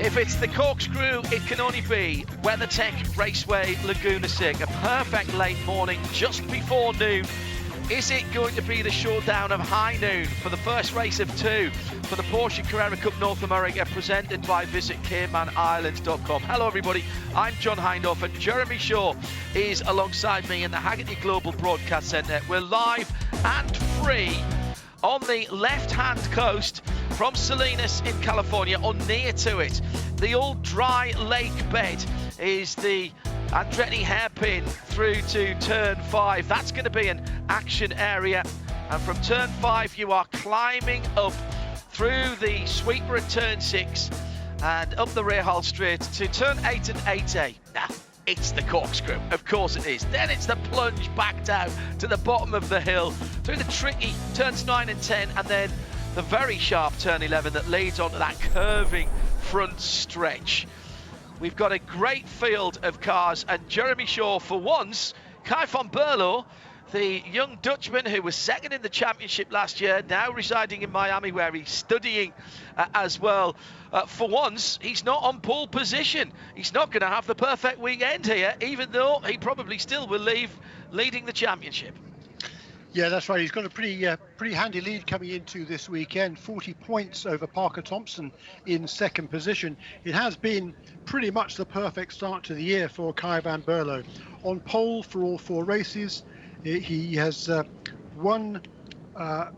If it's the corkscrew, it can only be WeatherTech Raceway Laguna SECA. A perfect late morning, just before noon. Is it going to be the showdown of high noon for the first race of two for the Porsche Carrera Cup North America, presented by Visit CaymanIslands.com? Hello everybody, I'm John Hindhaugh and Jeremy Shaw is alongside me in the Haggerty Global Broadcast Centre. We're live and free on the left-hand coast from Salinas in California, or near to it. The old dry lake bed is the Andretti hairpin through to turn 5. That's going to be an action area, and from turn 5 you are climbing up through the sweeper at turn 6 and up the Rahal Straight to turn 8 and 8A. Now, it's the corkscrew, of course it is. Then it's the plunge back down to the bottom of the hill, through the tricky turns 9 and 10, and then the very sharp turn 11 that leads onto that curving front stretch. We've got a great field of cars, and Jeremy Shaw, for once, Kai van Berlo, the young Dutchman who was second in the championship last year, now residing in Miami where he's studying as well. For once, he's not on pole position. He's not going to have the perfect weekend here, even though he probably still will leave leading the championship. Yeah, that's right. He's got a pretty handy lead coming into this weekend. 40 points over Parker Thompson in second position. It has been pretty much the perfect start to the year for Kai van Berlo. On pole for all 4 races. He has won 4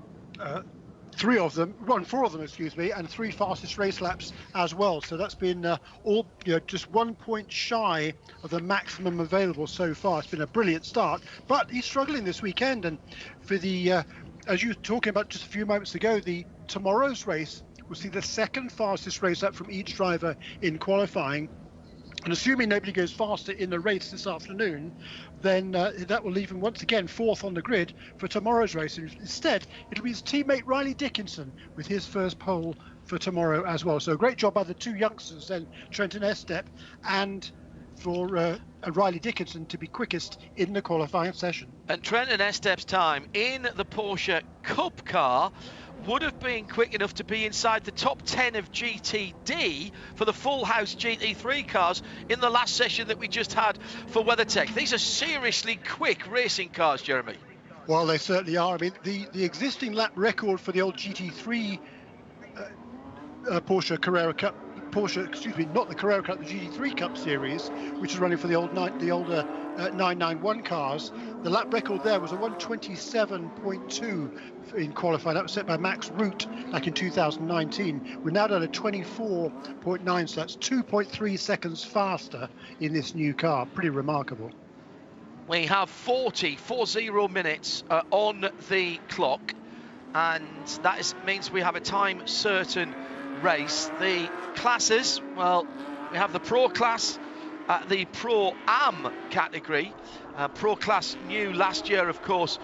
of them, and 3 fastest race laps as well. So that's been just 1 point shy of the maximum available so far. It's been a brilliant start, but he's struggling this weekend. And for the, as you were talking about just a few moments ago, tomorrow's race will see the second fastest race lap from each driver in qualifying. And assuming nobody goes faster in the race this afternoon, then that will leave him once again 4th on the grid for tomorrow's race. And instead, it'll be his teammate Riley Dickinson with his first pole for tomorrow as well. So a great job by the 2 youngsters then, Trenton Estep, and for Riley Dickinson to be quickest in the qualifying session. And Trenton Estep's time in the Porsche Cup car would have been quick enough to be inside the top 10 of GTD for the full house GT3 cars in the last session that we just had for WeatherTech. These are seriously quick racing cars, Jeremy. Well, they certainly are. I mean, the existing lap record for the old GT3 Porsche Carrera Cup, not the Carrera Cup, the GT3 Cup Series, which is running for the older 991 cars. The lap record there was a 127.2 in qualifying. That was set by Max Root back in 2019. We're now down at 24.9, so that's 2.3 seconds faster in this new car. Pretty remarkable. We have 40 minutes on the clock, and that means we have a time certain race. The classes, well, we have the Pro class, the Pro Am category. Pro class new last year, of course,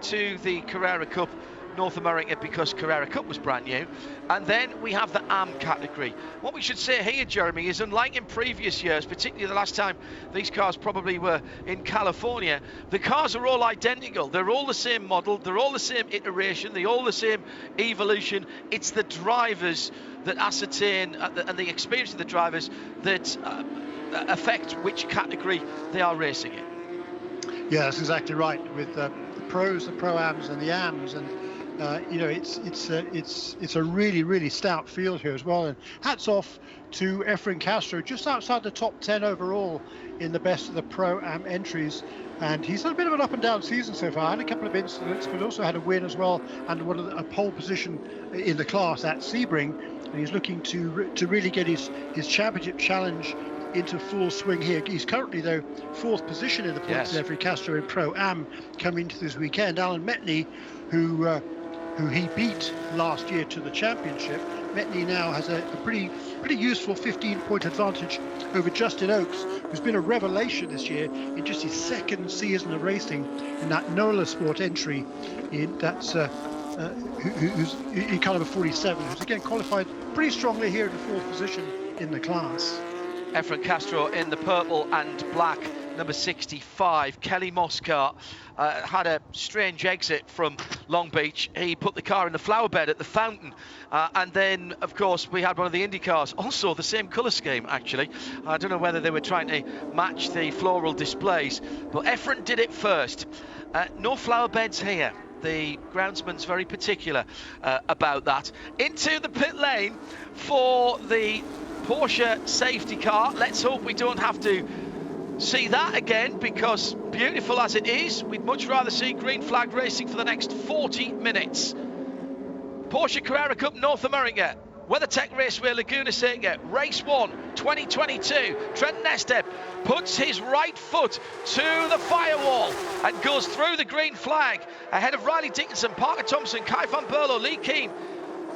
to the Carrera Cup North America, because Carrera Cup was brand new. And then we have the Am category. What we should say here, Jeremy, is unlike in previous years, particularly the last time these cars probably were in California, the cars are all identical. They're all the same model, they're all the same iteration, they're all the same evolution. It's the drivers that ascertain, and the experience of the drivers that affect which category they are racing in. Yeah, that's exactly right. With the pros, the pro-ams, and the ams, and it's a really stout field here as well. And hats off to Efren Castro, just outside the top 10 overall in the best of the pro-am entries. And he's had a bit of an up and down season so far. Had a couple of incidents, but also had a win as well, and a pole position in the class at Sebring. And he's looking to really get his championship challenge into full swing here. He's currently, though, 4th position in the points there for Castro in Pro-Am coming into this weekend. Alan Metney, who he beat last year to the championship. Metney now has a pretty useful 15-point advantage over Justin Oakes, who's been a revelation this year in just his 2nd season of racing in that NOLA Sport entry. Who's in caliber 47, who's again qualified pretty strongly here in the 4th position in the class. Efren Castro in the purple and black number 65, Kelly Moscar, had a strange exit from Long Beach. He put the car in the flower bed at the fountain. And then, of course, we had one of the Indy cars, also the same colour scheme, actually. I don't know whether they were trying to match the floral displays, but Efren did it first. No flower beds here. The groundsman's very particular about that. Into the pit lane for the Porsche safety car. Let's hope we don't have to see that again, because beautiful as it is, we'd much rather see green flag racing for the next 40 minutes. Porsche Carrera Cup North America, WeatherTech Raceway Laguna Seca, Race 1 2022. Trent Estep puts his right foot to the firewall and goes through the green flag ahead of Riley Dickinson, Parker Thompson, Kai van Berlo, Lee Keen,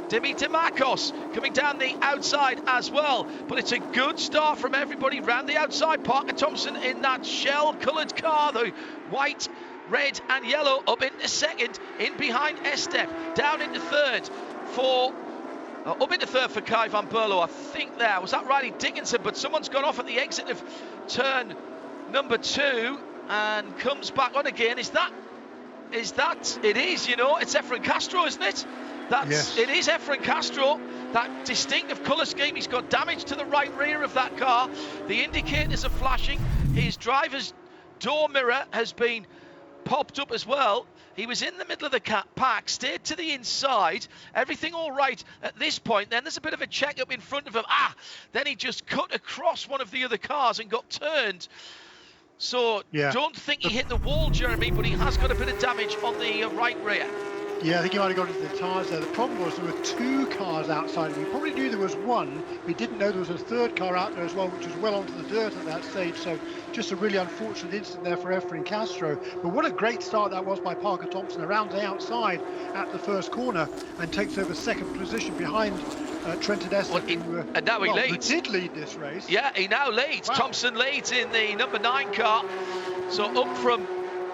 Dimi DeMarcos coming down the outside as well. But it's a good start from everybody round the outside. Parker Thompson in that shell coloured car, the white, red and yellow, up into second, in behind Estep, down into third for up into third for Kai van Berlo. I think there was that Riley Dickinson, but someone's gone off at the exit of turn number 2 and comes back on again. Is that it is, you know, it's Efren Castro, isn't it? Yes. It is Efren Castro, that distinctive colour scheme. He's got damage to the right rear of that car. The indicators are flashing. His driver's door mirror has been popped up as well. He was in the middle of the pack, stayed to the inside, everything all right at this point. Then there's a bit of a check-up in front of him. Then he just cut across one of the other cars and got turned. So don't think he hit the wall, Jeremy, but he has got a bit of damage on the right rear. Yeah, I think he might have got into the tyres there. The problem was there were 2 cars outside. We probably knew there was one. We didn't know there was a 3rd car out there as well, which was well onto the dirt at that stage. So just a really unfortunate incident there for Efren Castro. But what a great start that was by Parker Thompson around the outside at the first corner and takes over 2nd position behind Trent Estep, and now he leads. He did lead this race. Yeah, he now leads. Wow. Thompson leads in the number 9 car. So up from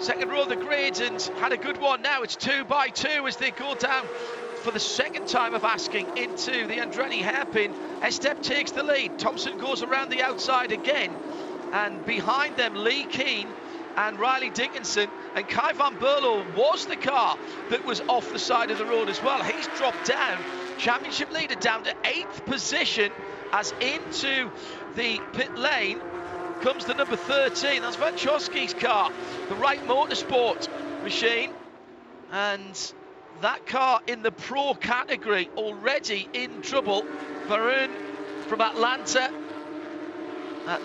second row of the grid and had a good one. Now it's 2 by 2 as they go down for the second time of asking into the Andretti hairpin. Estep takes the lead. Thompson goes around the outside again, and behind them Lee Keen and Riley Dickinson, and Kai van Berlo was the car that was off the side of the road as well. He's dropped down, championship leader down to 8th position, as into the pit lane comes the number 13. That's Vanchowski's car, the Wright Motorsport machine, and that car in the pro category already in trouble. Varun from Atlanta.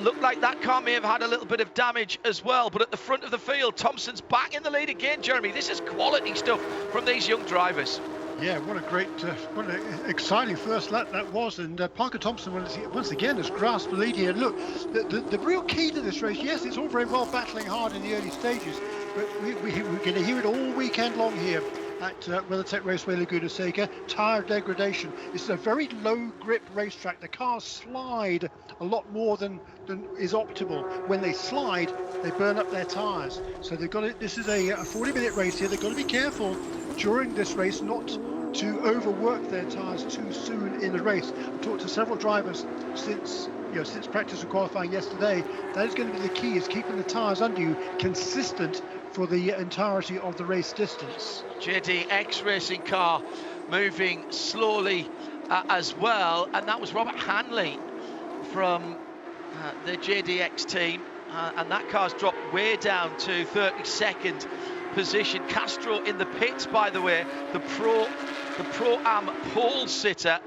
Looked like that car may have had a little bit of damage as well, but at the front of the field, Thompson's back in the lead again, Jeremy. This is quality stuff from these young drivers. Yeah, what an exciting first lap that was, and Parker Thompson once again has grasped the lead here. And look, the real key to this race, yes, it's all very well battling hard in the early stages, but we're going to hear it all weekend long here at WeatherTech Raceway Laguna Seca. Tyre degradation. This is a very low grip racetrack. The cars slide a lot more than is optimal. When they slide, they burn up their tyres. So they've got this is a 40-minute race here. They've got to be careful during this race not to overwork their tyres too soon in the race. I've talked to several drivers since practice and qualifying yesterday. That is going to be the key, is keeping the tyres under you consistent for the entirety of the race distance. JDX racing car moving slowly as well, and that was Robert Hanley from the JDX team, and that car's dropped way down to 32nd position. Castro in the pits, by the way, the Pro-Am pole sitter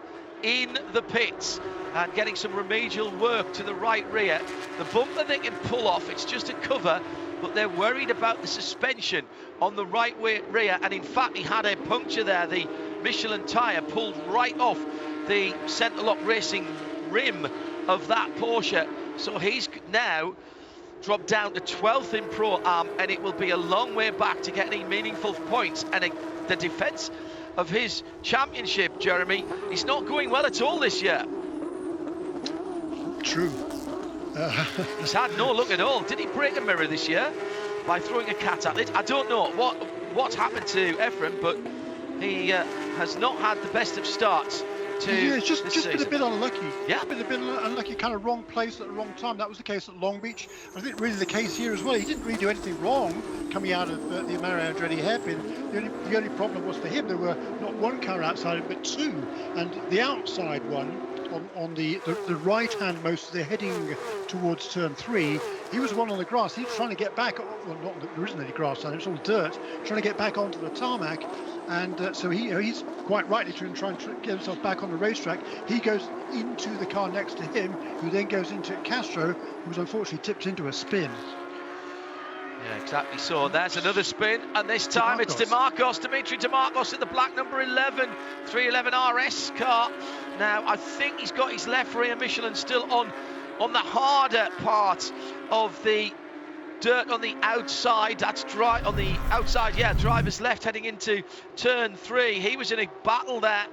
in the pits and getting some remedial work to the right rear. The bumper they can pull off, it's just a cover, but they're worried about the suspension on the right rear, and in fact he had a puncture there. The Michelin tyre pulled right off the Centerlock Racing rim of that Porsche, so he's now dropped down to 12th in Pro-Am, and it will be a long way back to get any meaningful points. And the defence of his championship, Jeremy, he's not going well at all this year. True. He's had no luck at all. Did he break a mirror this year by throwing a cat at it? I don't know what happened to Efren, but he has not had the best of starts to Yeah, it's just this been a season. bit unlucky. Yeah. Been a bit unlucky, kind of wrong place at the wrong time. That was the case at Long Beach. I think really the case here as well. He didn't really do anything wrong coming out of the Mario Andretti hairpin. The only problem was for him, there were not one car outside him, but two. And the outside one, on the right-hand most, they're heading towards turn 3. He was one on the grass. He was trying to get back. Well, there isn't any grass on it. It's all dirt. Trying to get back onto the tarmac, and so he's quite rightly trying to get himself back on the racetrack. He goes into the car next to him, who then goes into Castro, who was unfortunately tipped into a spin. Yeah, exactly. So there's another spin, and this time it's Dimitri DeMarcos in the black number 11, 311 RS car. Now, I think he's got his left rear Michelin still on the harder part of the dirt on the outside. That's dry on the outside, yeah, driver's left heading into turn 3. He was in a battle there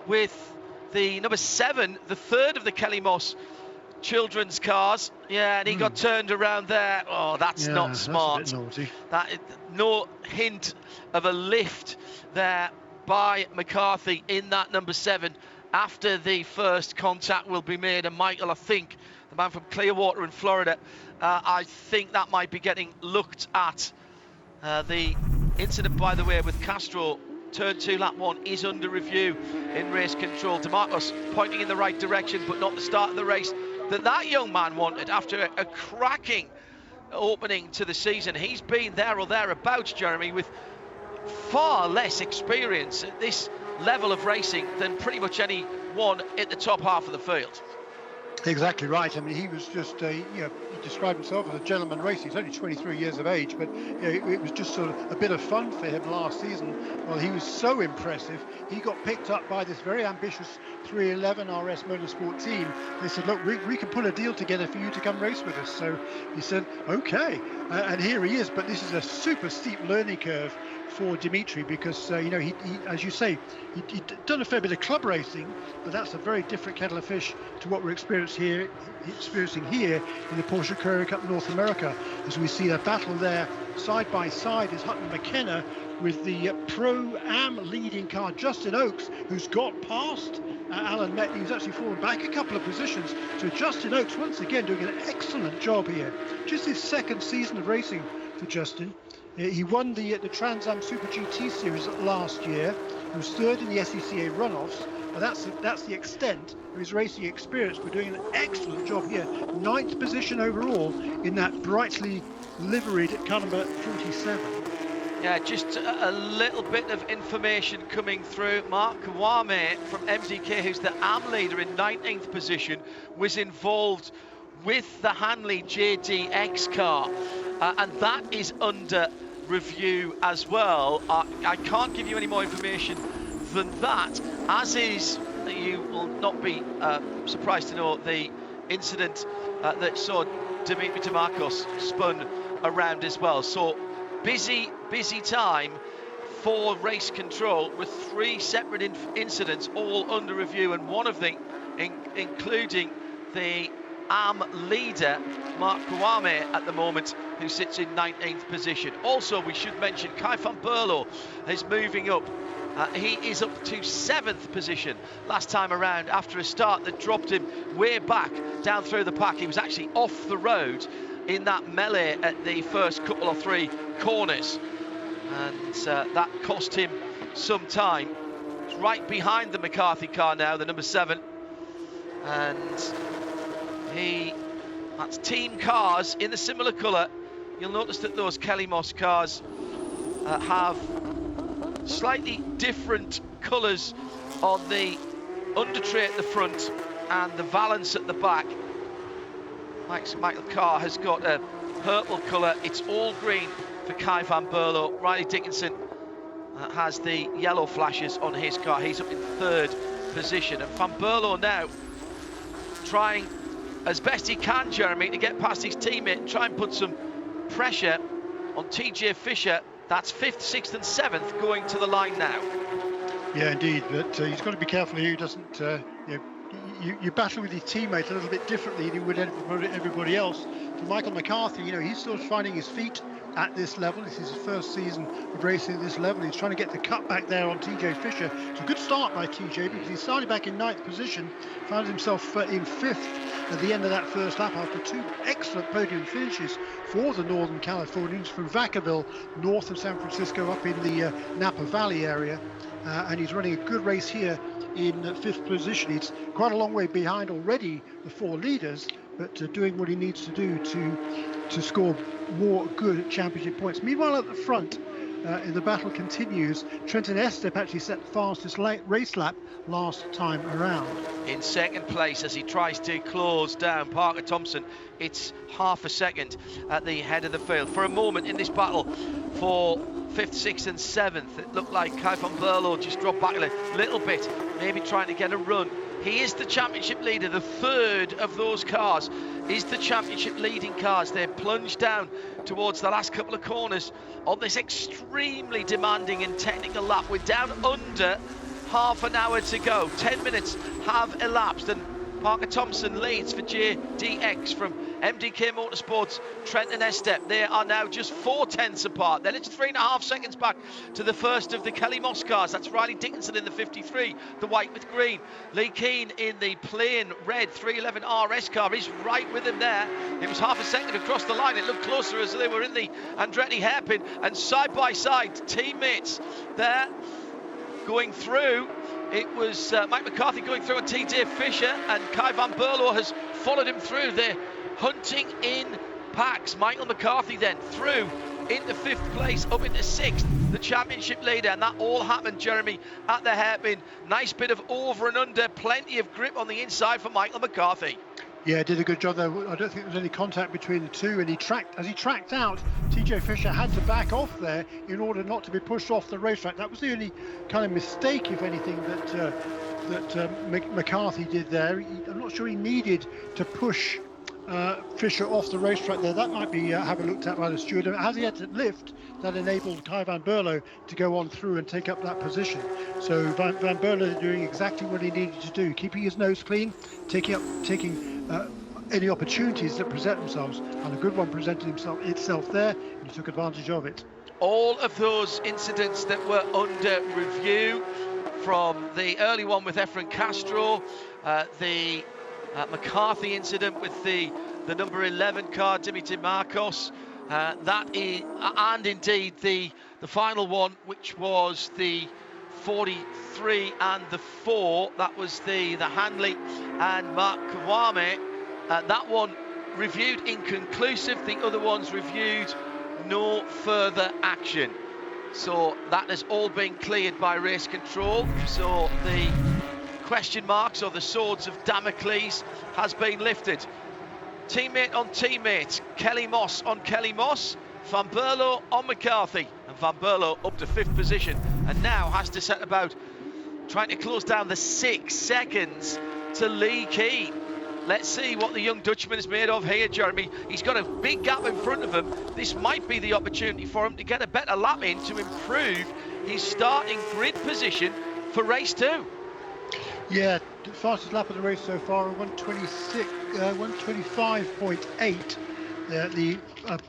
with the number 7, the third of the Kelly Moss children's cars, yeah, and he got turned around there. Oh, that's not smart. That's a bit naughty. No hint of a lift there by McCarthy in that number 7 after the first contact will be made. And Michael, I think the man from Clearwater in Florida, I think that might be getting looked at. The incident, by the way, with Castro turn 2 lap 1 is under review in race control. DeMarcos pointing in the right direction, but not the start of the race that young man wanted after a cracking opening to the season. He's been there or thereabouts, Jeremy, with far less experience at this level of racing than pretty much anyone at the top half of the field. Exactly right. I mean, he was just, he described himself as a gentleman racer. He's only 23 years of age, but it was just sort of a bit of fun for him last season. Well, he was so impressive. He got picked up by this very ambitious 311 RS Motorsport team. They said, look, we can put a deal together for you to come race with us. So he said, okay. And here he is. But this is a super steep learning curve for Dimitri because, he, as you say, he'd done a fair bit of club racing, but that's a very different kettle of fish to what we're experiencing here in the Porsche Carrera Cup North America. As we see a battle there side by side is Hutton McKenna with the Pro-Am leading car, Justin Oakes, who's got past Alan Metney, who's actually fallen back a couple of positions. So Justin Oakes once again doing an excellent job here. Just his second season of racing for Justin. He won the Trans Am Super GT Series last year. He was third in the SECA runoffs. But that's the extent of his racing experience. We're doing an excellent job here. 9th position overall in that brightly liveried car number 47. Yeah, just a little bit of information coming through. Mark Kawame from MDK, who's the AM leader in 19th position, was involved with the Hanley JDX car. And that is under review as well. I can't give you any more information than that, as is, you will not be surprised to know, the incident that saw Dimitri DeMarcos spun around as well. So busy time for race control with 3 separate incidents all under review, and one of them including the AM leader Mark Kawame at the moment, who sits in 19th position. Also, we should mention Kai van Berlo is moving up. He is up to 7th position last time around after a start that dropped him way back down through the pack. He was actually off the road in that melee at the first couple or 3 corners, and that cost him some time. He's right behind the McCarthy car now, the number 7, and that's team cars in the similar colour. You'll notice that those Kelly Moss cars have slightly different colours on the undertray at the front and the valance at the back. Michael Carr has got a purple colour. It's all green for Kai van Berlo. Riley Dickinson has the yellow flashes on his car. He's up in 3rd position. And van Berlo now trying as best he can, Jeremy, to get past his teammate and try and put some pressure on TJ Fisher. That's 5th, 6th and 7th going to the line now. Yeah, indeed, but he's got to be careful here. He doesn't, you battle with his teammate a little bit differently than you would everybody else. For Michael McCarthy, he's still finding his feet at this level. This is his first season of racing at this level. He's trying to get the cut back there on TJ Fisher. It's a good start by TJ because he started back in 9th position, found himself in 5th at the end of that first lap after 2 excellent podium finishes for the Northern Californians from Vacaville, north of San Francisco, up in the Napa Valley area. And he's running a good race here in 5th position. He's quite a long way behind already the 4 leaders, but doing what he needs to do to score more good championship points. Meanwhile, at the front, the battle continues. Trenton Estep actually set the fastest race lap last time around. In 2nd place as he tries to close down Parker Thompson. It's half a second at the head of the field. For a moment in this battle for 5th, 6th and 7th, it looked like Kai van Berlo just dropped back a little bit, maybe trying to get a run. He is the championship leader. The 3rd of those cars is the championship leading cars. They're plunged down towards the last couple of corners on this extremely demanding and technical lap. We're down under half an hour to go. 10 minutes have elapsed and Parker Thompson leads for JDX from MDK Motorsports, Trenton Estep. They are now just 4/10 apart. Then it's 3.5 seconds back to the first of the Kelly Moss cars. That's Riley Dickinson in the 53, the white with green. Lee Keane in the plain red 311 RS car. He's right with him there. It was half a second across the line. It looked closer as they were in the Andretti hairpin. And side by side, teammates there going through. It was Mike McCarthy going through on TJ Fisher, and Kai van Berlo has followed him through. They're hunting in packs. Michael McCarthy then through into 5th place, up into 6th, the championship leader, and that all happened, Jeremy, at the hairpin. Nice bit of over and under, plenty of grip on the inside for Michael McCarthy. Yeah, did a good job there. I don't think there was any contact between the two, and as he tracked out, TJ Fisher had to back off there in order not to be pushed off the racetrack. That was the only kind of mistake, if anything, that McCarthy did there. I'm not sure he needed to push Fisher off the racetrack there. That might be have a looked at by the steward. As he had to lift, that enabled Kai van Berlo to go on through and take up that position. So Van Berlo doing exactly what he needed to do, keeping his nose clean, taking any opportunities that present themselves, and a good one presented itself there, and he took advantage of it. All of those incidents that were under review, from the early one with Efren Castro, the McCarthy incident with the number 11 car, Dimitri Marcos, and indeed the final one, which was the 43 and the 4, that was the Hanley and Mark Kawame. That one reviewed inconclusive, the other ones reviewed no further action. So that has all been cleared by race control. So the question marks, or the swords of Damocles, has been lifted. Teammate on teammate, Kelly Moss on Kelly Moss, Van Berlo on McCarthy, and Van Berlo up to 5th position, and now has to set about trying to close down the 6 seconds to Lee Keane. Let's see what the young Dutchman is made of here, Jeremy. He's got a big gap in front of him. This might be the opportunity for him to get a better lap in to improve his starting grid position for race 2. Yeah, the fastest lap of the race so far, 125.8. The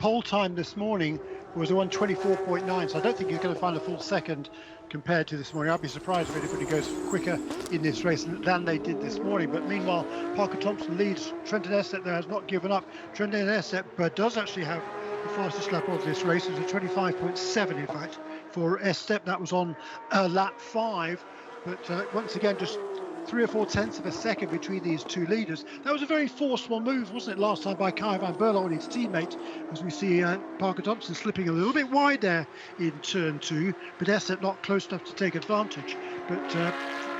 pole time this morning was a 124.9, so I don't think he's going to find a full second compared to this morning. I'd be surprised if anybody goes quicker in this race than they did this morning. But meanwhile, Parker Thompson leads. Trenton Estep there has not given up. Trenton Estep does actually have the fastest lap of this race. It's a 25.7, in fact, for Estep. That was on lap 5. But once again, just 3 or 4 tenths of a second between these two leaders. That was a very forceful move, wasn't it, last time by Kai van Berlo and his teammate, as we see Parker Thompson slipping a little bit wide there in turn 2, but Estep not close enough to take advantage. But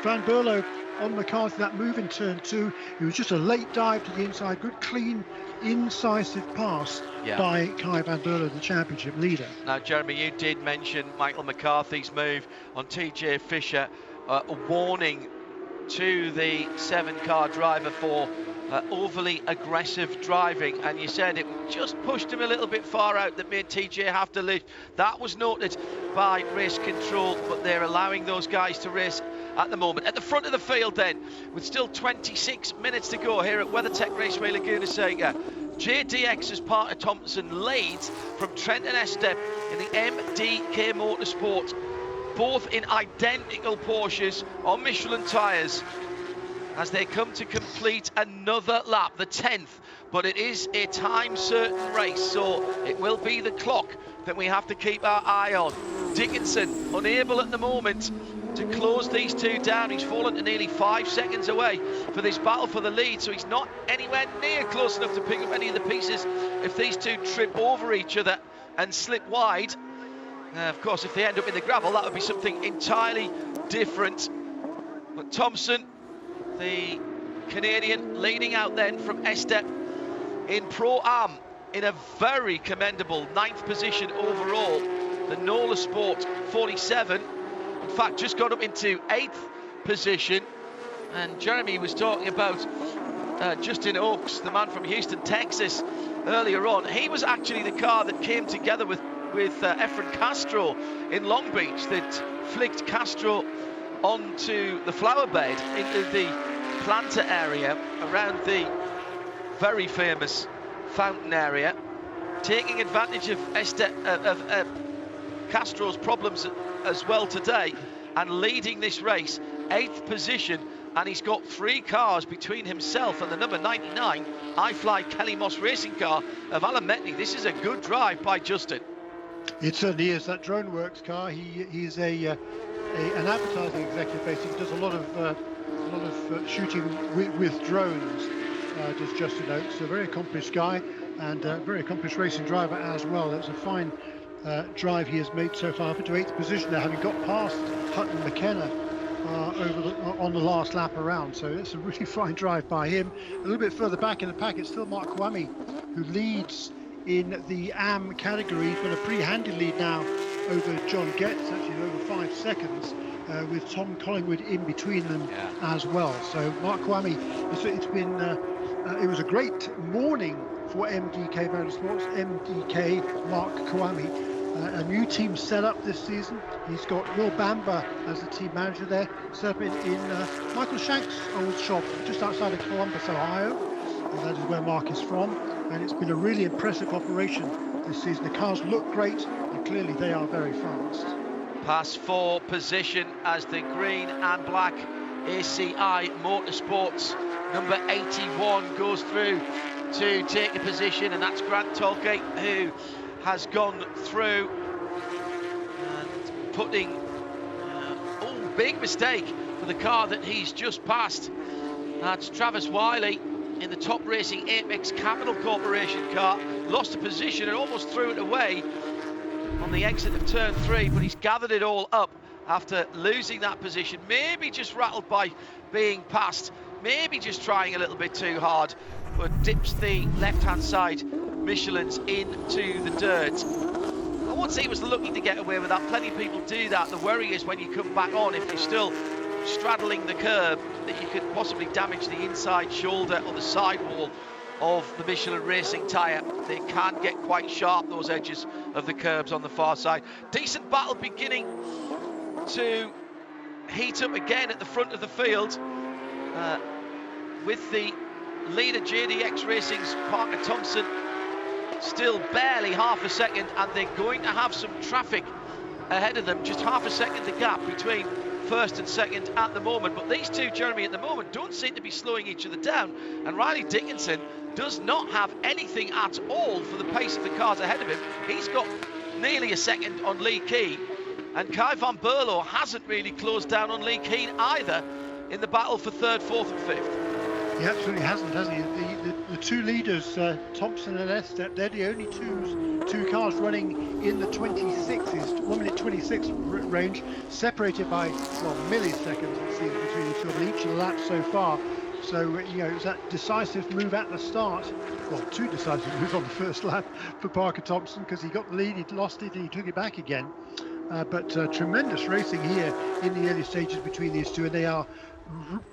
Van Berlo on McCarthy, that move in turn 2, it was just a late dive to the inside, good clean incisive pass by Kai van Berlo, the championship leader. Now, Jeremy, you did mention Michael McCarthy's move on TJ Fisher, a warning to the 7-car driver for overly aggressive driving, and you said it just pushed him a little bit far out, that made TJ have to lift. That was noted by race control, but they're allowing those guys to race at the moment. At the front of the field then, with still 26 minutes to go here at WeatherTech Raceway Laguna Seca, JDX as Parker Thompson leads from Trent and Estep in the MDK Motorsport, both in identical Porsches on Michelin tyres, as they come to complete another lap, the 10th, but it is a time-certain race, so it will be the clock that we have to keep our eye on. Dickinson unable at the moment to close these two down. He's fallen to nearly 5 seconds away for this battle for the lead, so he's not anywhere near close enough to pick up any of the pieces if these two trip over each other and slip wide. Of course, if they end up in the gravel, that would be something entirely different. But Thompson, the Canadian, leading out then from Estep in Pro-Am in a very commendable 9th position overall. The Nola Sport 47, in fact, just got up into 8th position. And Jeremy was talking about Justin Oakes, the man from Houston, Texas, earlier on. He was actually the car that came together with Efren Castro in Long Beach, that flicked Castro onto the flower bed into the planter area around the very famous fountain area, taking advantage of Castro's problems as well today, and leading this race, 8th position, and he's got 3 cars between himself and the number 99 iFly Kelly Moss racing car of Alan Metney. This is a good drive by Justin. It certainly is. That DroneWorks car, he's an advertising executive. Basically, he does a lot of shooting with drones. Does Justin Oakes, a very accomplished guy and a very accomplished racing driver as well. It's a fine drive he has made so far, up into 8th position now, having got past Hutton McKenna on the last lap around. So it's a really fine drive by him. A little bit further back in the pack, it's still Mark Kwame who leads in the AM category. He's got a pretty handy lead now over John Getz, actually over 5 seconds, with Tom Collingwood in between them as well. So Mark Kwame, it was a great morning for MDK Motorsports. MDK Mark Kwame, a new team set up this season. He's got Will Bamber as the team manager there, set up in Michael Shank's old shop just outside of Columbus, Ohio. And that is where Mark is from. And it's been a really impressive operation this season. The cars look great, and clearly they are very fast. Past 4 position as the green and black ACI Motorsports number 81 goes through to take a position, and that's Grant Tolkate who has gone through and putting big mistake for the car that he's just passed. That's Travis Wiley in the Top Racing Apex Capital Corporation car, lost a position and almost threw it away on the exit of turn 3, but he's gathered it all up after losing that position, maybe just rattled by being passed, maybe just trying a little bit too hard, but dips the left-hand side Michelin's into the dirt. I won't say he was looking to get away with that. Plenty of people do that. The worry is when you come back on, if you're still straddling the curb, that you could possibly damage the inside shoulder or the sidewall of the Michelin racing tyre. They can get quite sharp, those edges of the curbs on the far side. Decent battle beginning to heat up again at the front of the field, with the leader JDX Racing's Parker Thompson still barely half a second, and they're going to have some traffic ahead of them, just half a second the gap between first and second at the moment. But these two, Jeremy, at the moment don't seem to be slowing each other down, and Riley Dickinson does not have anything at all for the pace of the cars ahead of him. He's got nearly a second on Lee Keen, and Kai van Berlo hasn't really closed down on Lee Keen either in the battle for 3rd, 4th and 5th. He absolutely hasn't, has he? The two leaders, Thompson and Estep, they're the only two cars running in the 26s, 1 minute 26 range, separated by, well, milliseconds it seems between the two of each of the laps so far. So, you know, it was that decisive move at the start, well, 2 decisive moves on the first lap for Parker Thompson, because he got the lead, he lost it, and he took it back again. But tremendous racing here in the early stages between these two, and they are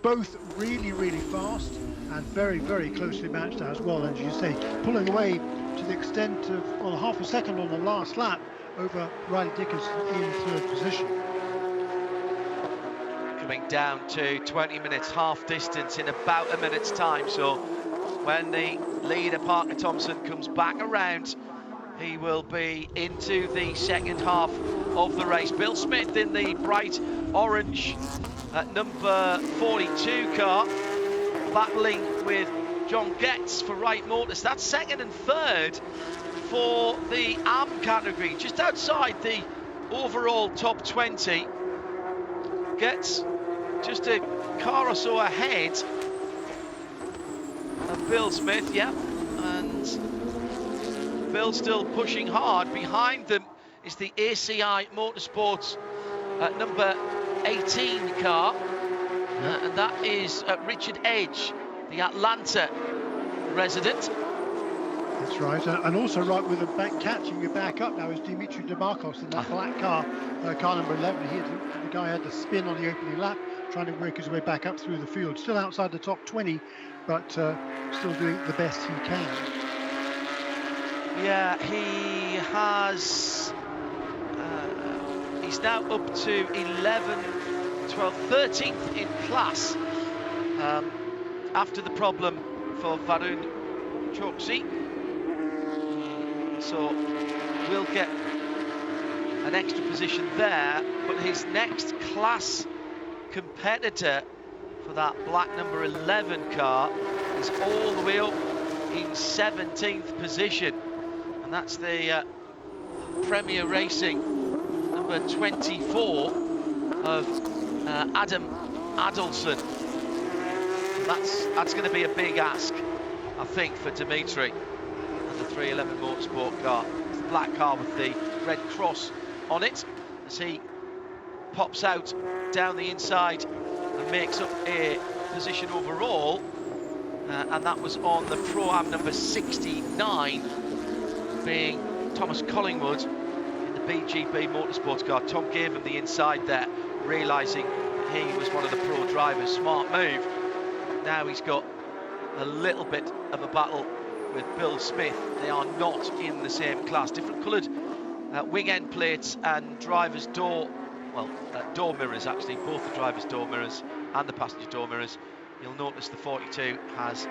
both really, really fast and very, very closely matched as well. And as you say, pulling away to the extent of, well, half a second on the last lap over Riley Dickinson in 3rd position. Coming down to 20 minutes, half distance in about a minute's time, so when the leader, Parker Thompson, comes back around, he will be into the second half of the race. Bill Smith in the bright orange number 42 car, battling with John Getz for Wright Motors. That's second and third for the AM category, just outside the overall top 20. Getz just a car or so ahead of Bill Smith, yeah, and Bill still pushing hard. Behind them is the ACI Motorsports number 18 car, and that is Richard Edge, the Atlanta resident. That's right, and also right with the back, catching you back up now is Dimitri DeMarcos in that black car, car number 11. The guy had to spin on the opening lap, trying to work his way back up through the field. Still outside the top 20, but still doing the best he can. Yeah, he has. He's now up to 11, 12, 13th in class after the problem for Varun Choksi. So we'll get an extra position there, but his next class competitor for that black number 11 car is all the way up in 17th position, and that's the Premier Racing number 24 of Adam Adelson. That's going to be a big ask, I think, for Dimitri and the 311 Motorsport car. It's the black car with the red cross on it as he pops out down the inside and makes up a position overall, and that was on the Pro-Am number 69, being Thomas Collingwood in the BGB Motorsports car. Tom gave him the inside there, realising he was one of the pro drivers. Smart move. Now he's got a little bit of a battle with Bill Smith. They are not in the same class. Different coloured wing end plates and driver's door, well, door mirrors actually, both the driver's door mirrors and the passenger door mirrors. You'll notice the 42 has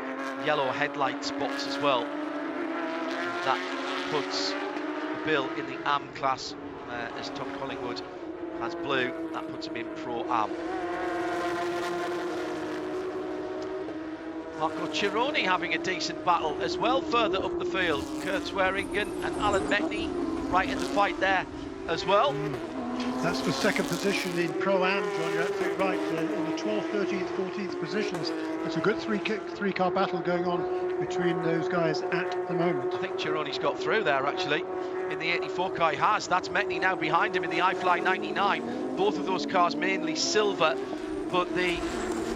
yellow headlight spots as well. That puts Bill in the AM class, as Tom Collingwood has blue. That puts him in Pro-Am. Marco Cironi having a decent battle as well further up the field. Kurt Swearingen and Alan Metney right in the fight there as well. That's for second position in Pro-Am, John. You're absolutely right. In the 12th, 13th, 14th positions. It's a good three-car battle going on between those guys at the moment. I think Cironi's got through there actually. In the 84 car he has. That's Metney now behind him in the iFly 99. Both of those cars mainly silver, but the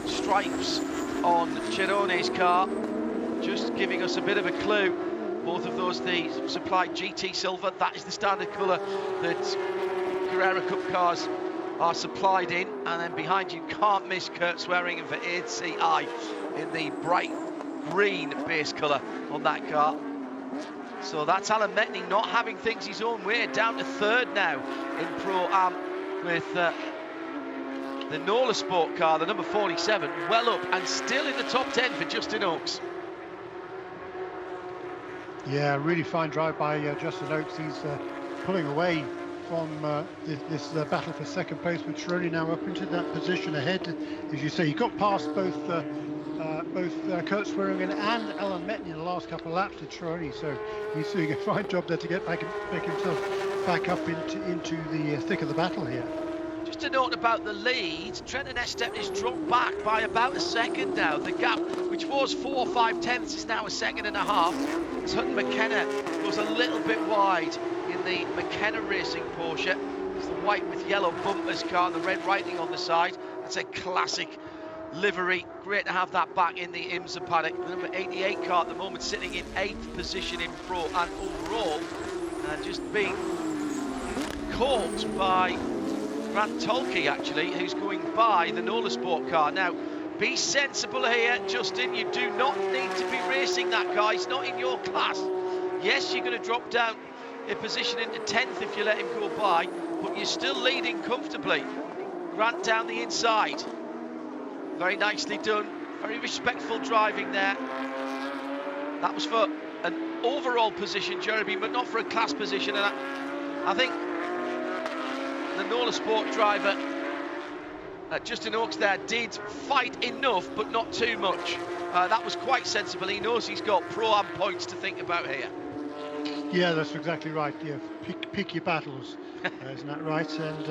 stripes on Cironi's car just giving us a bit of a clue. Both of those, the supplied GT silver, that is the standard colour that Carrera Cup cars are supplied in. And then behind you can't miss Kurt Swearingen for ACI in the bright green base colour on that car. So that's Alan Metney not having things his own way, down to third now in Pro-Am with the Nola Sport car, the number 47, well up and still in the top 10 for Justin Oakes. Yeah, really fine drive by Justin Oakes. He's pulling away from this battle for second place, with Cironi now up into that position ahead. As you say, he got past both Kurt Swearingen and Alan Metney in the last couple of laps to Cironi, so he's doing a fine job there to get back himself back up into the thick of the battle here. Just a note about the lead, Trenton Estep is dropped back by about a second now. The gap, which was 4 or 5 tenths, is now a second and a half. As Hutton McKenna goes a little bit wide in the McKenna Racing Porsche. It's the white with yellow bumpers car and the red writing on the side. That's a classic livery. Great to have that back in the IMSA paddock. The number 88 car at the moment sitting in 8th position in Pro and overall, and just being caught by Grant Tolke actually, who's going by the Nola Sport car. Now, be sensible here, Justin. You do not need to be racing that car. It's not in your class. Yes, you're going to drop down a position into 10th if you let him go by, but you're still leading comfortably. Grant down the inside. Very nicely done. Very respectful driving there. That was for an overall position, Jeremy, but not for a class position. And I think the Nola Sport driver, Justin Oakes there, did fight enough, but not too much. That was quite sensible. He knows he's got Pro-Am points to think about here. Yeah, that's exactly right. Yeah, pick your battles, isn't that right? And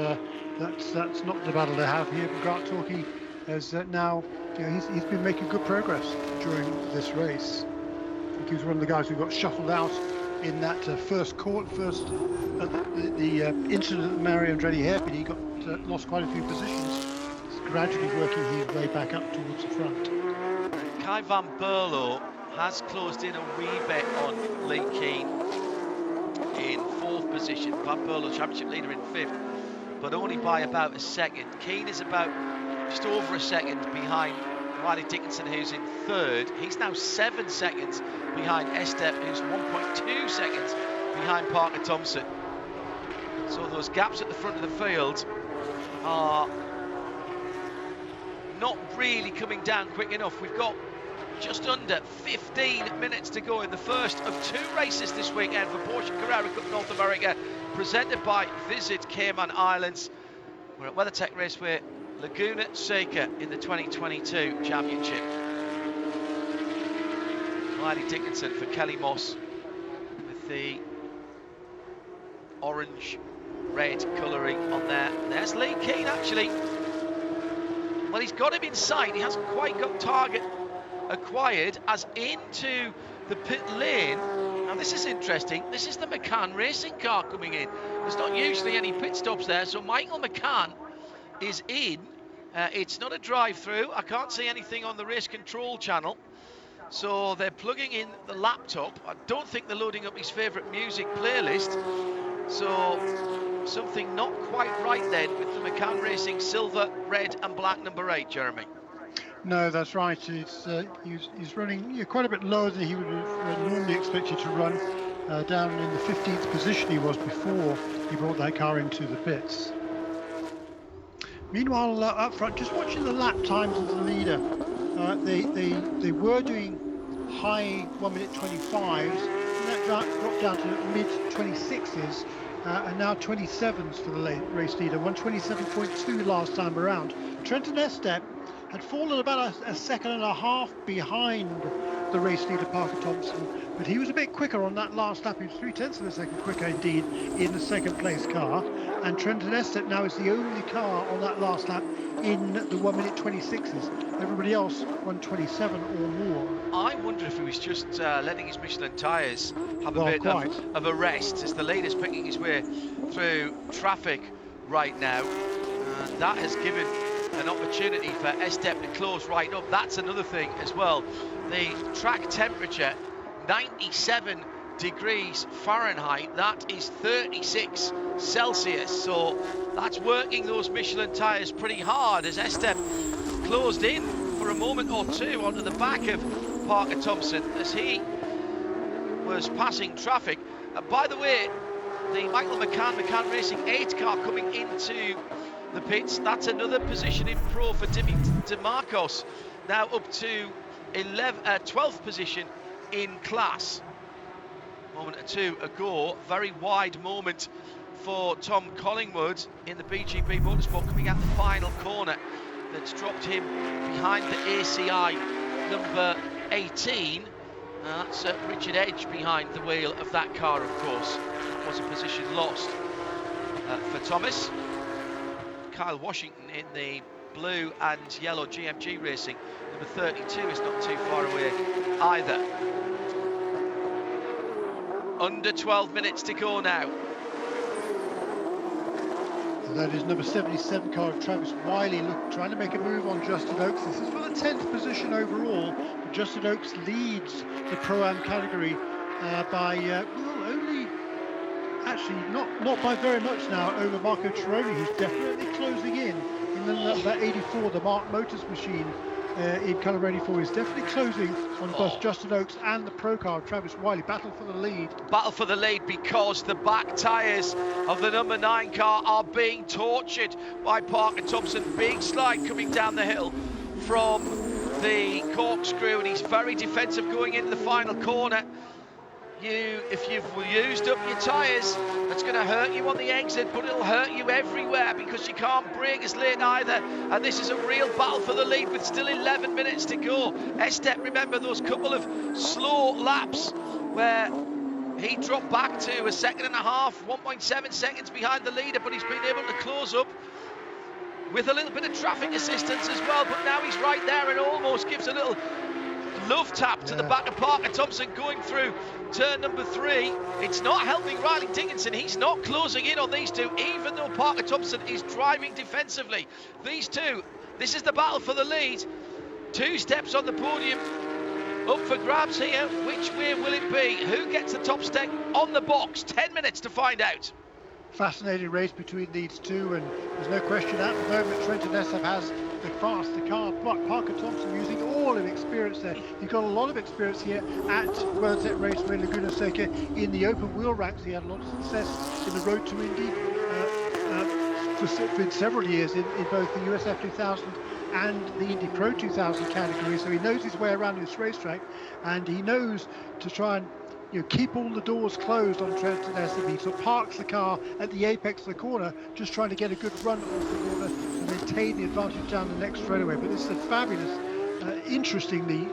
that's not the battle they have here. But Grant Torquay has now, he's been making good progress during this race. I think he was one of the guys who got shuffled out in that first incident at Mario Andretti hairpin. He got lost quite a few positions. He's gradually working his way back up towards the front. Kai van Berlo has closed in a wee bit on Lee Keane in 4th position. Van Berlo, championship leader, in 5th, but only by about a second. Keane is about just over a second behind Riley Dickinson, who's in 3rd. He's now 7 seconds behind Estep, who's 1.2 seconds behind Parker Thompson. So those gaps at the front of the field are not really coming down quick enough. We've got just under 15 minutes to go in the first of 2 races this weekend for Porsche Carrera Cup North America, presented by Visit Cayman Islands. We're at WeatherTech Raceway, Laguna Seca in the 2022 championship. Riley Dickinson for Kelly Moss with the orange red colouring on there. There's Lee Keane actually. Well, he's got him in sight. He hasn't quite got target acquired as into the pit lane. Now this is interesting. This is the McCann racing car coming in. There's not usually any pit stops there, so Michael McCann is in. It's not a drive-through. I can't see anything on the race control channel, so they're plugging in the laptop. I don't think they're loading up his favourite music playlist, so something not quite right then with the McCann Racing silver, red and black number 8, Jeremy. No, that's right. He's running quite a bit lower than he would have normally expected to run. Down in the 15th position he was before he brought that car into the pits. Meanwhile, up front, just watching the lap times of the leader. They were doing high 1:25s, and that dropped down to mid 26s, and now 27s for the race leader. 1:27.2 last time around. Trenton Estep had fallen about a second and a half behind the race leader Parker Thompson, but he was a bit quicker on that last lap. He was 0.3 of a second quicker indeed in the second place car, and Trenton Estep now is the only car on that last lap in the 1:26s. Everybody else 1:27 or more. I wonder if he was just letting his Michelin tyres have a bit of a rest as the leader's picking his way through traffic right now. That has given an opportunity for Estep to close right up. That's another thing as well. The track temperature, 97 degrees Fahrenheit. That is 36 Celsius. So that's working those Michelin tyres pretty hard as Estep closed in for a moment or two onto the back of Parker Thompson as he was passing traffic. By the way, the Michael McCann Racing 8 car coming into the pits, that's another position in pro for Dimi DeMarcos, now up to 12th position in class. Moment or two ago, very wide moment for Tom Collingwood in the BGB Motorsport coming out the final corner. That's dropped him behind the ACI number 18. That's Richard Edge behind the wheel of that car, of course. That was a position lost for Thomas. Kyle Washington in the blue and yellow GMG Racing number 32 is not too far away either. Under 12 minutes to go now. And that is number 77 car of Travis Wiley trying to make a move on Justin Oakes. This is for the 10th position overall. Justin Oakes leads the Pro-Am category by only, actually not by very much now, over Marco Tironi, who's definitely closing in that 84, the Mark Motors machine in colour 84 is definitely closing on both Justin Oakes and the Pro car of Travis Wiley. Battle for the lead. Battle for the lead because the back tyres of the number 9 car are being tortured by Parker Thompson. Big slide coming down the hill from the corkscrew, and he's very defensive going into the final corner. If you've used up your tyres, that's going to hurt you on the exit, but it'll hurt you everywhere because you can't brake as late either. And this is a real battle for the lead with still 11 minutes to go. Estep, remember those couple of slow laps where he dropped back to a second and a half, 1.7 seconds behind the leader, but he's been able to close up with a little bit of traffic assistance as well. But now he's right there and almost gives a little love tap to the back of Parker Thompson going through turn number 3. It's not helping Riley Dickinson. He's not closing in on these two, even though Parker Thompson is driving defensively. These two, this is the battle for the lead. 2 steps on the podium up for grabs here. Which way will it be? Who gets the top step on the box? 10 minutes to find out. Fascinating race between these two, and there's no question at the moment Trenton Essep has the faster car, but Parker Thompson using all of experience there. He's got a lot of experience here at WEATHERTECH Raceway Laguna Seca in the open wheel ranks. He had a lot of success in the Road to Indy for several years in both the USF 2000 and the Indy Pro 2000 category, so he knows his way around this racetrack, and he knows to try and keep all the doors closed on Trenton Essep. He sort of parks the car at the apex of the corner, just trying to get a good run off the corner to maintain the advantage down the next straightaway. But this is a fabulous, interestingly,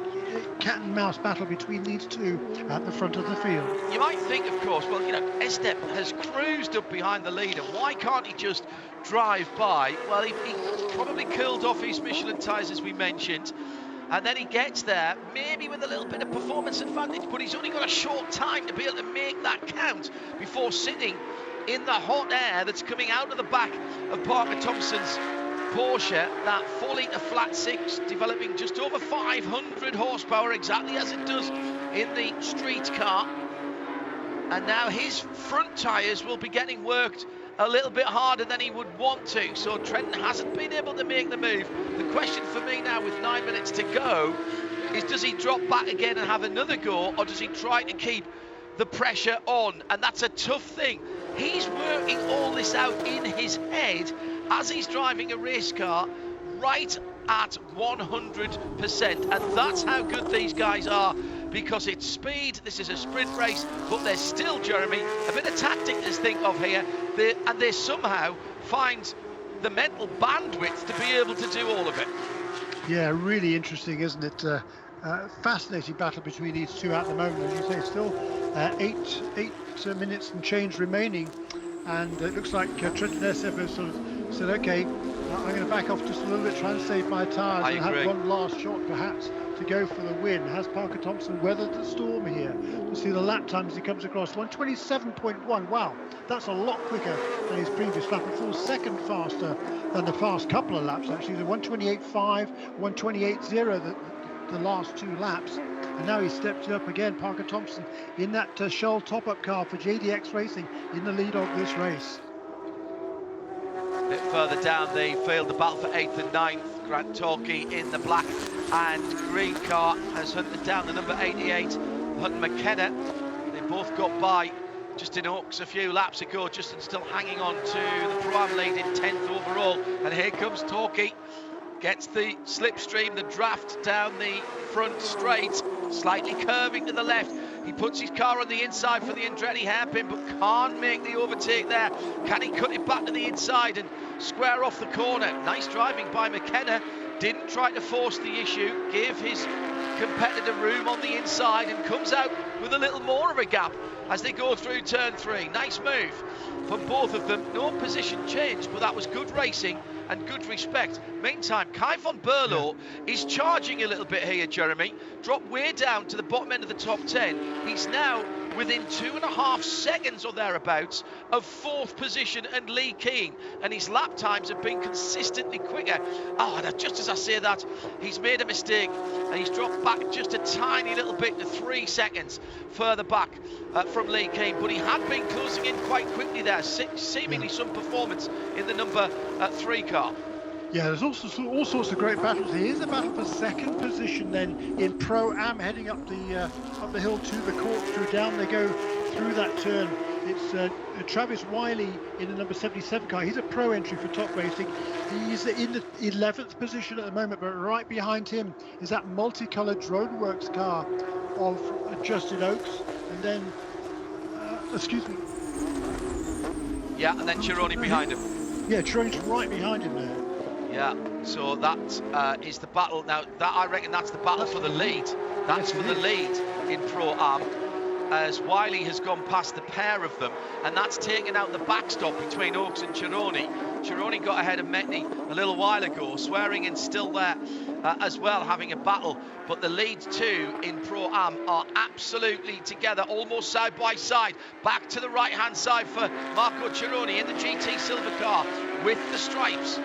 cat and mouse battle between these two at the front of the field. You might think, of course, well, Estep has cruised up behind the leader. Why can't he just drive by? Well, he probably cooled off his Michelin tyres, as we mentioned. And then he gets there, maybe with a little bit of performance advantage, but he's only got a short time to be able to make that count before sitting in the hot air that's coming out of the back of Parker Thompson's Porsche, that 4-litre flat 6, developing just over 500 horsepower, exactly as it does in the street car. And now his front tyres will be getting worked a little bit harder than he would want to, so Trenton hasn't been able to make the move. The question for me now, with 9 minutes to go, is does he drop back again and have another go, or does he try to keep the pressure on? And that's a tough thing. He's working all this out in his head as he's driving a race car right at 100%, and that's how good these guys are, because it's speed. This is a sprint race, but there's still, Jeremy, a bit of tactic to think of here, and they somehow find the mental bandwidth to be able to do all of it. Yeah, really interesting, isn't it? Fascinating battle between these two at the moment. As you say, still 8 minutes and change remaining, and it looks like Trenton Essep has sort of said, okay, I'm going to back off just a little bit, try and save my tyres and have one last shot perhaps to go for the win. Has Parker Thompson weathered the storm here? We'll see the lap times he comes across. 1:27.1. Wow, that's a lot quicker than his previous lap. A full second faster than the past couple of laps, actually. The 1:28.5, 1:28.0 the last 2 laps. And now he's stepped it up again. Parker Thompson in that Shull top-up car for JDX Racing in the lead of this race. A bit further down the field, the battle for 8th and 9th. Grant Torquay in the black and green car has hunted down the number 88, Hutton McKenna. They both got by Justin Oaks a few laps ago. Justin still hanging on to the Pro-Am lead in 10th overall. And here comes Torquay. Gets the slipstream, the draft down the front straight, slightly curving to the left. He puts his car on the inside for the Andretti hairpin, but can't make the overtake there. Can he cut it back to the inside and square off the corner? Nice driving by McKenna. Didn't try to force the issue, gave his competitor room on the inside, and comes out with a little more of a gap as they go through turn 3. Nice move from both of them. No position change, but that was good racing and good respect. Meantime, Kai von Berlo is charging a little bit here, Jeremy. Dropped way down to the bottom end of the top 10. He's now within 2.5 seconds or thereabouts of 4th position and Lee Keane, and his lap times have been consistently quicker. And just as I say that, he's made a mistake and he's dropped back just a tiny little bit to 3 seconds further back from Lee Keane, but he had been closing in quite quickly there. Seemingly some performance in the number 3 car. Yeah, there's also all sorts of great battles. Here's a battle for 2nd position then in Pro-Am, heading up the hill to the corkscrew. Down they go through that turn It's Travis Wiley in the number 77 car. He's a pro entry for Top Racing. He's in the 11th position at the moment, but right behind him is that multicolored Droneworks car of Justin Oakes, and then excuse me. Yeah, and then Chironi behind him. Yeah, Chironi's right behind him there. Yeah, so that is the battle. Now, that I reckon that's the battle for the lead. That's for the lead in Pro-Am, as Wiley has gone past the pair of them, and that's taken out the backstop between Oakes and Chironi. Chironi got ahead of Metni a little while ago. Swearingen's still there as well, having a battle, but the lead two in Pro-Am are absolutely together, almost side by side. Back to the right-hand side for Marco Chironi in the GT silver car with the stripes.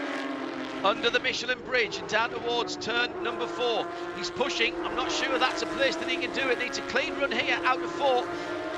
Under the Michelin bridge and down towards turn number 4. He's pushing. I'm not sure that's a place that he can do it. Needs a clean run here out of 4.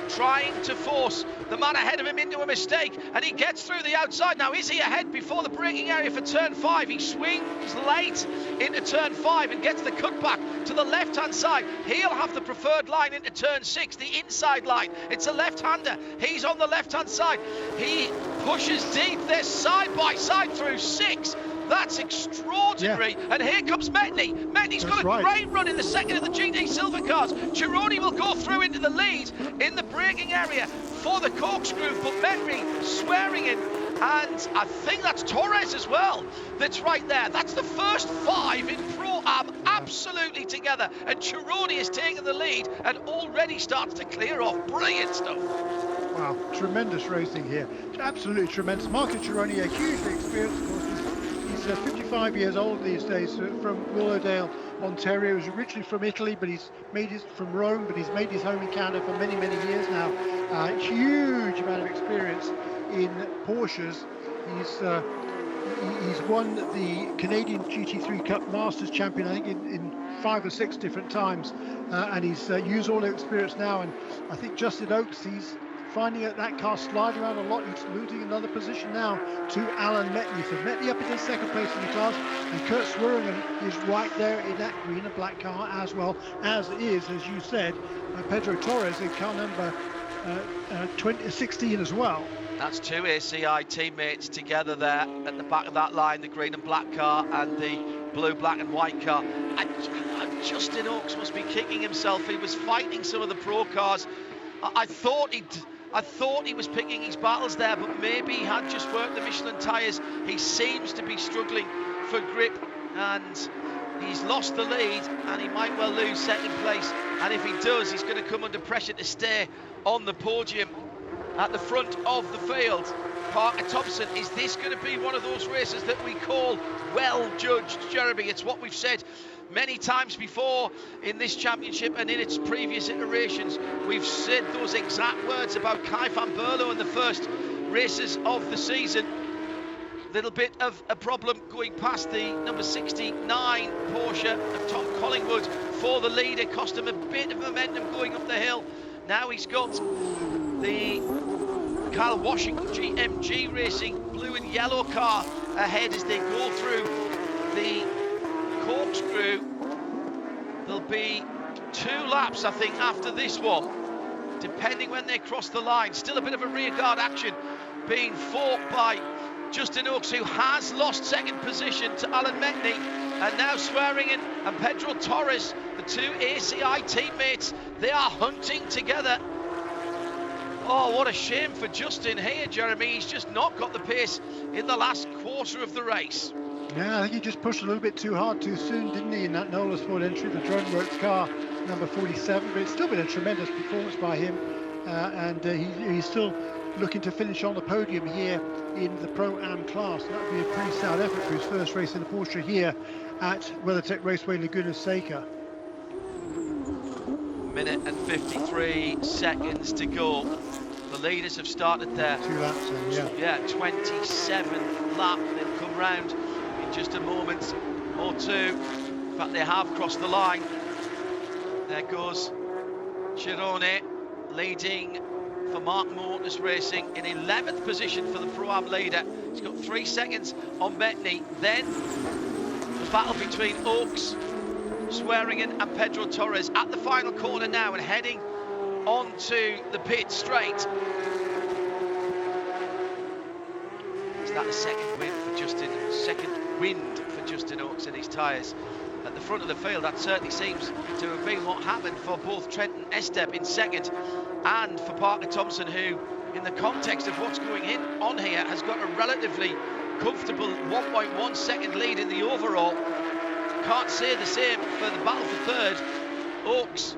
Trying to force the man ahead of him into a mistake, and he gets through the outside. Now, is he ahead before the braking area for turn 5? He swings late into turn 5 and gets the cutback to the left-hand side. He'll have the preferred line into turn 6, the inside line. It's a left-hander. He's on the left-hand side. He pushes deep. They're side by side through 6. That's extraordinary. Yeah. And here comes Metni. Metni's got a great run in the second of the GT Silver cars. Chironi will go through into the lead in the braking area for the corkscrew, but Metni, Swearingen, and I think that's Torres as well. That's right there. That's the first 5 in Pro-Am absolutely together. And Chironi is taking the lead and already starts to clear off. Brilliant stuff. Wow, tremendous racing here. Absolutely tremendous. Marco Chironi, a hugely experienced, of course. He's 55 years old these days, from Willowdale, Ontario. He was originally from Italy, but he's made his from Rome, but he's made his home in Canada for many, many years now. Huge amount of experience in Porsches. He's won the Canadian GT3 Cup Masters Champion, I think, in 5 or 6 different times, and he's used all the experience now. And I think Justin Oakes, he's finding that car slide around a lot. He's losing another position now to Alan Metni. So Metni up into second place in the class, and Kurt Swearingen is right there in that green and black car, as well as is, as you said, Pedro Torres in car number 16 as well. That's 2 ACI teammates together there at the back of that line, the green and black car and the blue, black and white car. And Justin Oakes must be kicking himself. He was fighting some of the pro cars. I thought he was picking his battles there, but maybe he had just worked the Michelin tyres. He seems to be struggling for grip, and he's lost the lead, and he might well lose second place. And if he does, he's going to come under pressure to stay on the podium at the front of the field. Parker Thompson, is this going to be one of those races that we call well judged, Jeremy? It's what we've said many times before in this championship and in its previous iterations. We've said those exact words about Kai van Berlo in the first races of the season. Little bit of a problem going past the number 69 Porsche of Tom Collingwood for the lead. It cost him a bit of momentum going up the hill. Now he's got the Kyle Washington GMG Racing blue and yellow car ahead as they go through the corkscrew. There'll be 2 laps, I think, after this one, depending when they cross the line. Still a bit of a rearguard action being fought by Justin Oakes, who has lost second position to Alan Metni, and now Swearingen and Pedro Torres, the 2 ACI teammates, they are hunting together. Oh, what a shame for Justin here, Jeremy. He's just not got the pace in the last quarter of the race. Yeah, I think he just pushed a little bit too hard too soon, didn't he, in that Nola Sport entry, the Droneworks car, number 47. But it's still been a tremendous performance by him, and he's still looking to finish on the podium here in the Pro-Am class. That would be a pretty stout effort for his first race in the Porsche here at WeatherTech Raceway Laguna Seca. Minute and 53 seconds to go. The leaders have started there. 2 laps in, yeah. 27th lap. They'll come round in just a moment or 2. In fact, they have crossed the line. There goes Chironi leading for Mark Motors Racing in 11th position for the Pro-Am leader. He's got 3 seconds on Metni. Then the battle between Oakes, Swearingen and Pedro Torres at the final corner now, and heading onto the pit straight. Is that a second wind for Justin Oaks in his tyres? At the front of the field, that certainly seems to have been what happened for both Trent and Estep in second, and for Parker Thompson, who, in the context of what's going on here, has got a relatively comfortable 1.1 second lead in the overall. Can't say the same for the battle for third. Oaks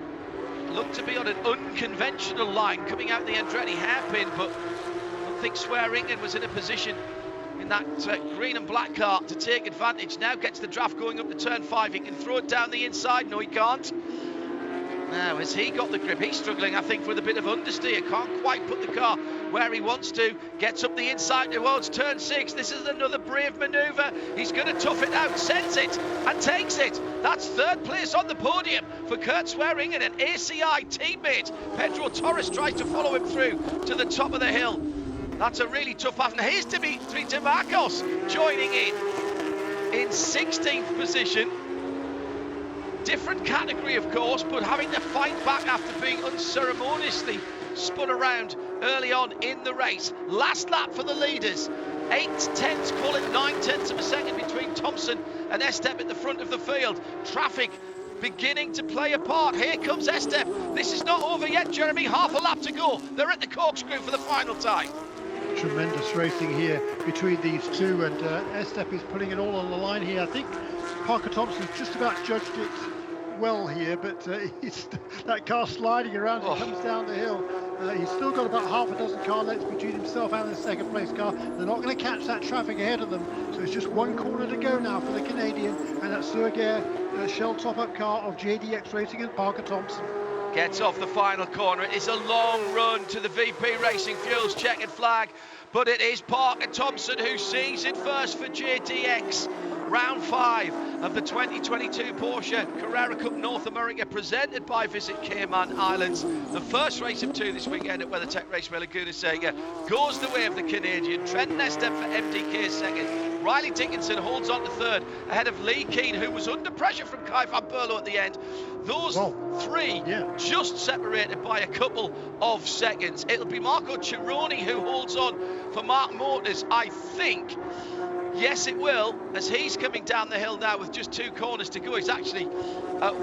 looked to be on an unconventional line coming out the Andretti hairpin, but I don't think Swearingen was in a position in that green and black car to take advantage. Now gets the draft going up to turn 5. He can throw it down the inside. No, he can't. Now, has he got the grip? He's struggling, I think, with a bit of understeer. Can't quite put the car where he wants to. Gets up the inside towards turn 6. This is another brave manoeuvre. He's going to tough it out, sends it, and takes it. That's third place on the podium for Kurt Swearingen, an ACI teammate. Pedro Torres tries to follow him through to the top of the hill. That's a really tough pass. And here's Dimitri Demarcos joining in 16th position. Different category, of course, but having to fight back after being unceremoniously spun around early on in the race. Last lap for the leaders. 8/10, call it 9/10 of a second between Thompson and Estep at the front of the field. Traffic beginning to play a part. Here comes Estep. This is not over yet, Jeremy. Half a lap to go. They're at the corkscrew for the final time. Tremendous racing here between these two, and Estep is putting it all on the line here. I think Parker Thompson's just about judged it well here, but that car sliding around as it comes down the hill. He's still got about half a dozen car lengths between himself and the second place car. They're not going to catch that traffic ahead of them, so it's just one corner to go now for the Canadian, and that Surgear Shell top-up car of JDX Racing and Parker Thompson. Gets off the final corner. It is a long run to the VP Racing Fuels checkered flag, but it is Parker Thompson who sees it first for JDX. Round 5 of the 2022 Porsche Carrera Cup North America, presented by Visit Cayman Islands. The first race of 2 this weekend at WeatherTech Raceway Laguna Seca goes the way of the Canadian. Trent Estep for MDK second. Riley Dickinson holds on to third ahead of Lee Keane, who was under pressure from Kai van Berlo at the end. Those three just separated by a couple of seconds. It'll be Marco Cironi who holds on for Mark Motors, I think. Yes, it will, as he's coming down the hill now with just 2 corners to go. He's actually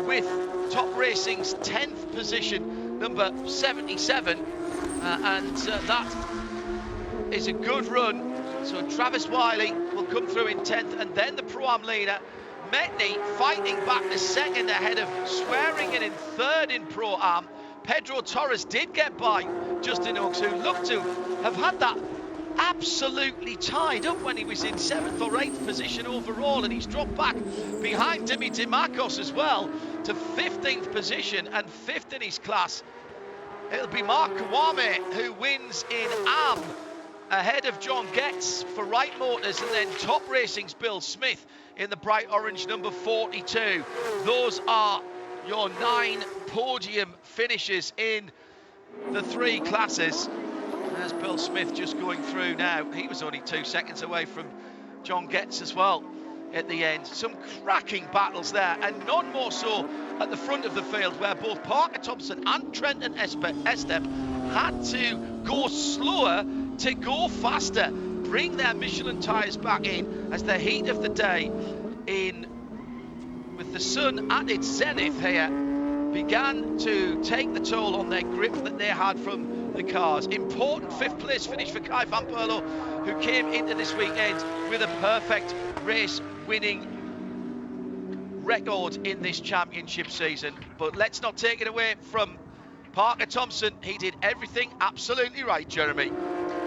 with Top Racing's 10th position, number 77, and that is a good run. So Travis Wiley will come through in 10th, and then the Pro-Am leader, Metney, fighting back to second ahead of Swearingen in third in Pro-Am. Pedro Torres did get by Justin Oaks, who looked to have had that absolutely tied up when he was in 7th or 8th position overall, and he's dropped back behind Dimitri Demarcos as well to 15th position and 5th in his class. It'll be Mark Kawame who wins in AM ahead of John Getz for Wright Motors, and then Top Racing's Bill Smith in the bright orange number 42. Those are your 9 podium finishes in the 3 classes. There's Bill Smith just going through now. He was only 2 seconds away from John Getz as well at the end. Some cracking battles there, and none more so at the front of the field, where both Parker Thompson and Trent and Estep had to go slower to go faster, bring their Michelin tyres back in as the heat of the day, with the sun at its zenith here, began to take the toll on their grip that they had from the cars. Important 5th place finish for Kai van Berlo, who came into this weekend with a perfect race winning record in this championship season. But let's not take it away from Parker Thompson. He did everything absolutely right, Jeremy.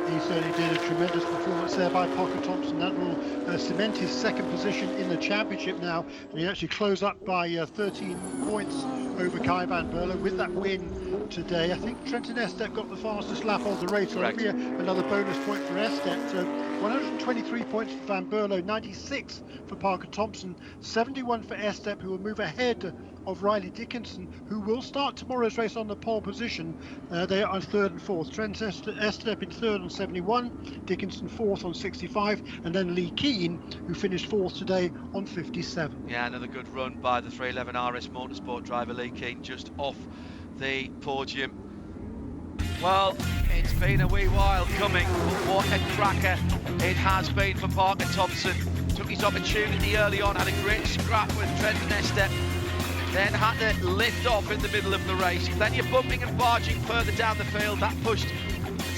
He certainly did a tremendous performance there by Parker Thompson. That will cement his 2nd position in the championship now, and he actually closed up by 13 points over Kai van Berlo with that win today. I think Trenton Estep got the fastest lap of the race, so it'll be another bonus point for Estep. So 123 points for van Berlo, 96 for Parker Thompson, 71 for Estep, who will move ahead of Riley Dickinson, who will start tomorrow's race on the pole position. They are on 3rd and 4th. Trent Estep in 3rd on 71, Dickinson 4th on 65, and then Lee Keane, who finished 4th today on 57. Yeah, another good run by the 311 RS Motorsport driver Lee Keane, just off the podium. Well, It's been a wee while coming, but what a cracker it has been for Parker Thompson. Took his opportunity early on, had a great scrap with Trent Nesta, then had to lift off in the middle of the race. Plenty of bumping and barging further down the field. That pushed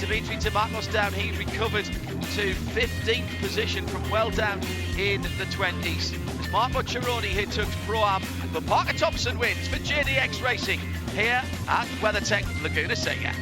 Dimitri Tomakos down. He recovered to 15th position from well down in the 20s. It's Mark Bocciaroni who took Pro-Am, but Parker Thompson wins for JDX Racing here at WeatherTech Laguna Seca.